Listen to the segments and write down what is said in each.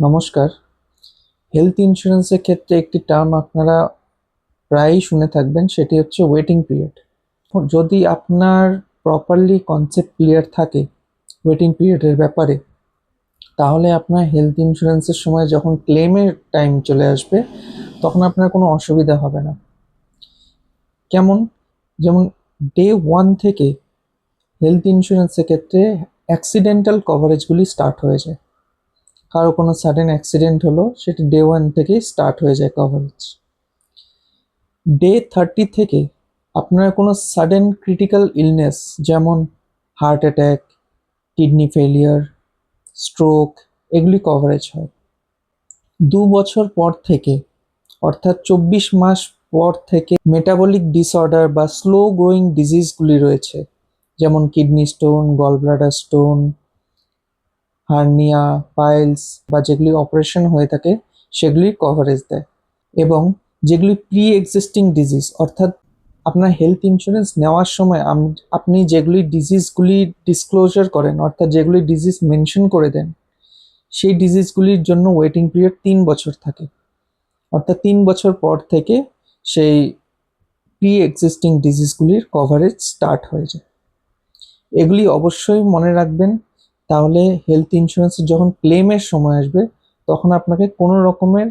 নমস্কার। হেলথ ইন্স্যুরেন্সের ক্ষেত্রে একটি টার্ম আপনারা প্রায়ই শুনে থাকবেন, সেটি হচ্ছে ওয়েটিং পিরিয়ড। যদি আপনার প্রপারলি কনসেপ্ট ক্লিয়ার থাকে ওয়েটিং পিরিয়ডের ব্যাপারে, তাহলে আপনার হেলথ ইন্স্যুরেন্সের সময় যখন ক্লেমের টাইম চলে আসবে তখন আপনার কোনো অসুবিধা হবে না। কেমন? যেমন ডে 1 থেকে হেলথ ইন্স্যুরেন্সের ক্ষেত্রে অ্যাক্সিডেন্টাল কভারেজগুলি স্টার্ট হয়ে যায়। কারো কোনো সাডেন অ্যাক্সিডেন্ট হলো, সেটি ডে 1 থেকেই স্টার্ট হয়ে যায় কভারেজ। ডে 30 থেকে আপনার কোনো সাডেন ক্রিটিক্যাল ইলনেস, যেমন heart attack, kidney failure, stroke, এগুলি কভারেজ হয়। 2 বছর পর থেকে, অর্থাৎ 24 মাস পর থেকে মেটাবলিক ডিসঅর্ডার বা স্লো গ্রোয়িং ডিজিজগুলি রয়েছে, যেমন kidney stone, gall bladder stone, hernia, piles বা যেগুলি অপারেশন হয়ে থাকে সেগুলির কভারেজ দেয়। এবং যেগুলি প্রি এক্সিস্টিং ডিজিজ, অর্থাৎ আপনার হেলথ ইন্স্যুরেন্স নেওয়ার সময় আপনি যেগুলি ডিজিজগুলি ডিসক্লোজার করেন, অর্থাৎ যেগুলি ডিজিজ মেনশন করে দেন, সেই ডিজিজগুলির জন্য ওয়েটিং পিরিয়ড 3 বছর থাকে। অর্থাৎ 3 বছর পর থেকে সেই প্রি এক্সিস্টিং ডিজিজগুলির কভারেজ স্টার্ট হয়ে যায়। এগুলি অবশ্যই মনে রাখবেন, তাহলে হেলথ ইন্স্যুরেন্সের যখন ক্লেমের সময় আসবে তখন আপনাকে কোনো রকমের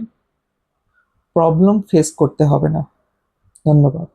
প্রবলেম ফেস করতে হবে না। ধন্যবাদ।